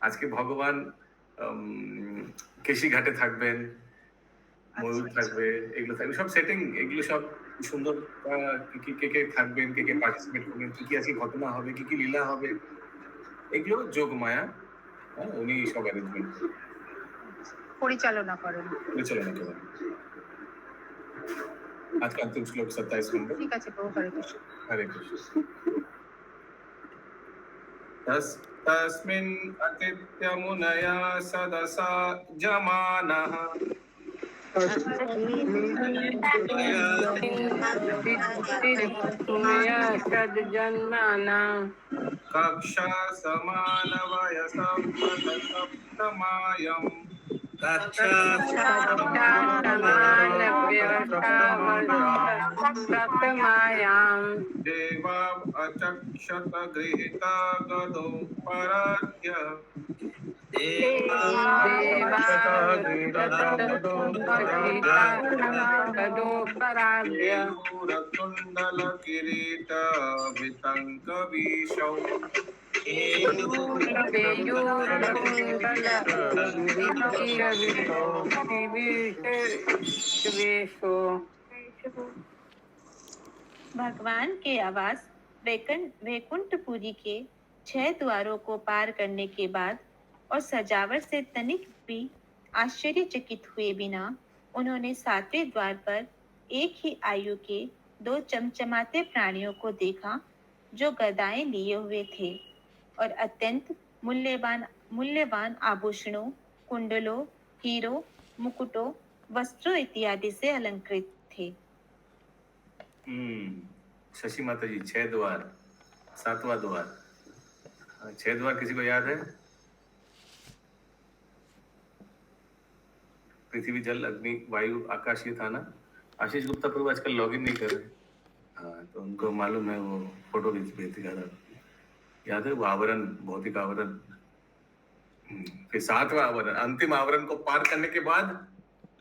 আজকে ভগবান কেশি ঘাটে থাকবেন, ময়ূর থাকবে, এগুলো থাকবে, সব সেটিং, এগুলো সব সুন্দর। কে কে থাকবেন, কে কে পার্টিসিপেট করবেন, কি কি আজকে ঘটনা হবে, কি কি লীলা হবে, এগুলো যোগমায়া উনি সব অ্যারেঞ্জমেন্ট পরিচালনা করেন। आज का अंतिम श्लोक 27 नंबर। ঠিক আছে প্রভু। হরে কৃষ্ণ। हरे कृष्ण। तस्मिन् अतिथ्यमुनया सदसा जमानः कक्षा समानवयसं सप्तमायम् देवा अचक्षत गृहीता गदो पराध्य कुंडल किरीट वितंक विशौ भगवान के आवास वैकुंठपुरी के 6 द्वारों को पार करने के बाद और सजावट से तनिक भी आश्चर्यचकित हुए बिना उन्होंने 7वें द्वार पर एक ही आयु के 2 चमचमाते प्राणियों को देखा जो गदाएं लिए हुए थे और अत्यंत मूल्यवान आभूषणों, कुंडलों, हीरों, मुकुटों, वस्त्रों इत्यादि से अलंकृत थे। शशि माता जी 6 द्वार, 7वां द्वार। 6 द्वार किसी को याद है? पृथ्वी, जल, अग्नि, वायु, आकाश, ये था ना। आशीष गुप्ता प्रभु आजकल लॉगिन नहीं कर रहे। हाँ, तो उनको मालूम है, वो फोटो भेज दिखा था। याद है वो आवरण, भौतिक आवरण। फिर 7वां आवरण, अंतिम आवरण को पार करने के बाद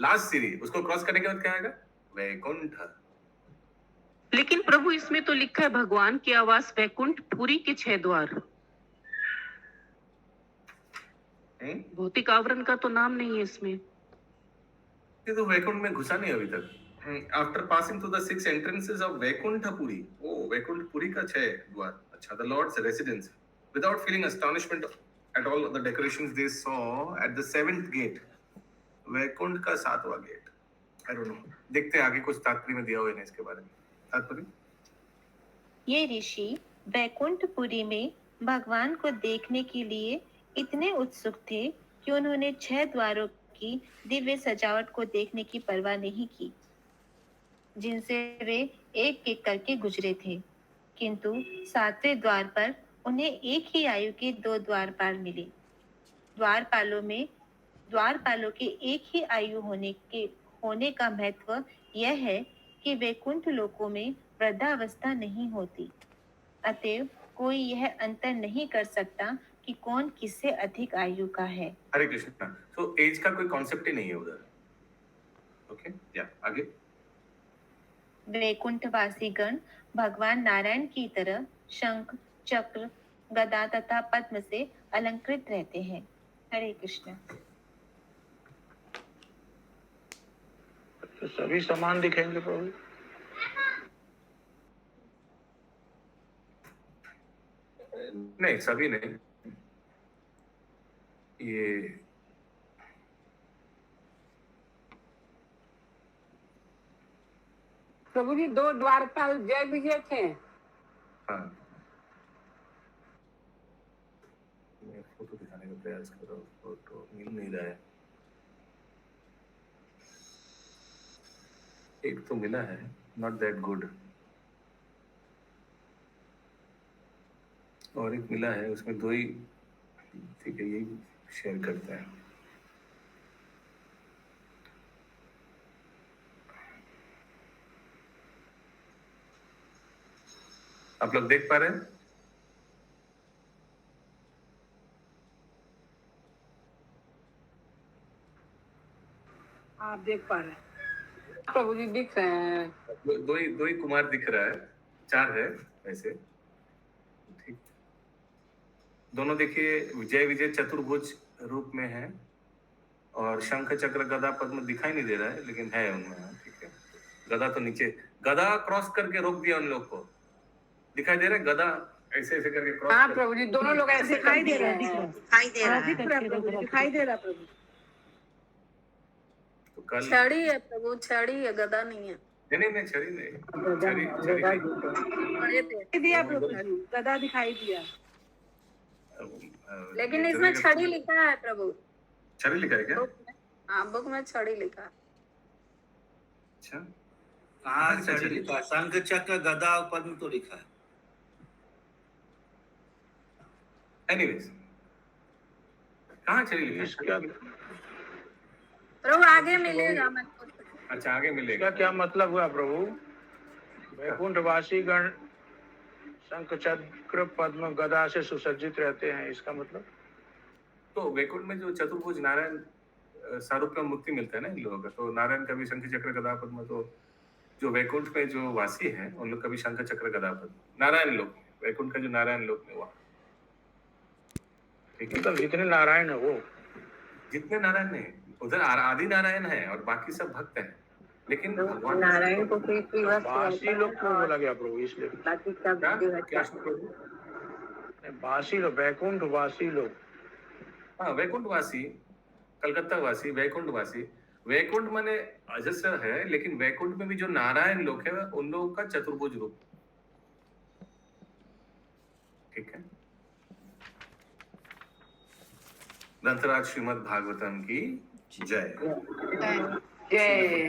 लास्ट सीढ़ी, उसको क्रॉस करने के बाद क्या आएगा? वैकुंठ। लेकिन प्रभु इसमें तो लिखा है भगवान के आवास वैकुंठपुरी के 6 द्वार। भौतिक आवरण का तो नाम नहीं है इसमें। ये तो वैकुंठ में घुसा नहीं अभी तक। After passing through the 6 entrances of Vaikuntapuri, Vaikuntapuri का 6 द्वार। अच्छा, the Lord's residence. Without feeling astonishment at all the decorations they saw at the 7th gate, Vaikuntha का 7वां गेट। I don't know. देखते हैं आगे कुछ तात्पर्य में दिया हुआ है इसके बारे में। तात्पर्य? ये ऋषि वैकुंठपुरी में भगवान को देखने के लिए इतने उत्सुक थे कि उन्होंने 6 द्वारों की दिव्य सजावट को देखने की परवाह नहीं की, जिनसे वे एक एक करके गुजरे थे। किंतु 7वें द्वार पर उन्हें एक ही आयु के 2 द्वारपाल मिले। द्वारपालों के एक ही आयु होने का महत्व यह है कि वैकुंठ लोकों में वृद्धावस्था नहीं होती, अतएव कोई यह अंतर नहीं कर सकता कि कौन किससे अधिक आयु का है। हरे कृष्णा। तो एज का कोई कॉन्सेप्ट ही नहीं है उधर। ओके, या आगे। वैकुंठवासी गण भगवान नारायण की तरह शंख, चक्र, गदा तथा पद्म से अलंकृत रहते हैं। हरे कृष्ण। तो सभी समान दिखेंगे प्रभु? नहीं, सभी नहीं। ये प्रभु जी 2 द्वारपाल जय विजय थे। हाँ, मैं फोटो दिखाने का प्रयास कर रहा हूँ, फोटो मिल नहीं रहा है। एक तो मिला है, नॉट दैट गुड, और एक मिला है, उसमें 2 ही। ठीक है, यही शेयर करते हैं। आप लोग देख पा रहे हैं? आप देख पा रहे हैं? प्रभु जी दिख रहे हैं। दो ही कुमार दिख रहा है, 4 है वैसे। ठीक, दोनों देखिए विजय विजय चतुर्भुज रूप में है, और शंख चक्र गदा पद्म दिखाई नहीं दे रहा है, लेकिन है उनमें। ठीक है, गदा तो नीचे, गदा क्रॉस करके रोक दिया उन लोग को। दिखाई दे रहा है गदा ऐसे ऐसे करके क्रॉस। हाँ प्रभु जी, दोनों लोग ऐसे दिखाई दे रहे हैं। दिखाई दे रहा है। दिखाई दे रहा प्रभु। तो कल छड़ी है प्रभु, छड़ी है, गदा नहीं है। नहीं, छड़ी नहीं, छड़ी दिया प्रभु, गदा दिखाई दिया, लेकिन इसमें छड़ी लिखा है प्रभु। छड़ी लिखा है क्या? हाँ, बुक में छड़ी लिखा है। अच्छा, कहाँ छड़ी लिखा है? शंख चक्र गदा और पद्म तो लिखा है। एनीवेज, कहाँ छड़ी लिखा है? प्रभु आगे मिलेगा। मैं अच्छा, आगे मिलेगा। इसका क्या मतलब हुआ प्रभु? वैकुंठवासी गण शंख चक्र पद्म गदा से सुसज्जित रहते हैं, इसका मतलब? तो वैकुंठ में जो चतुर्भुज नारायण स्वरूप में मुक्ति मिलता है ना इन लोगों का, तो नारायण का भी शंख चक्र गदा पद्म, तो जो वैकुंठ में जो वासी है उन लोग का भी शंख चक्र गदा पद्म नारायण लोक में, वैकुंठ का जो नारायण लोक में हुआ। ठीक है, मतलब जितने नारायण है वो, जितने नारायण है उधर आदि नारायण है और बाकी सब भक्त हैं, लेकिन भगवान नारायण को फिर श्रीवत्स बासी लोग क्यों बोला गया प्रभु? इसलिए बाकी सब जो है क्या प्रभु? बासी लोग, बैकुंठ वासी लोग। हाँ, वैकुंठ वासी, कलकत्ता वासी, वैकुंठ वासी। वैकुंठ माने अजस्र है, लेकिन वैकुंठ में भी जो नारायण लोग है उन लोगों का चतुर्भुज रूप। ठीक है, ग्रंथराज श्रीमद् भागवतम की जय। जय।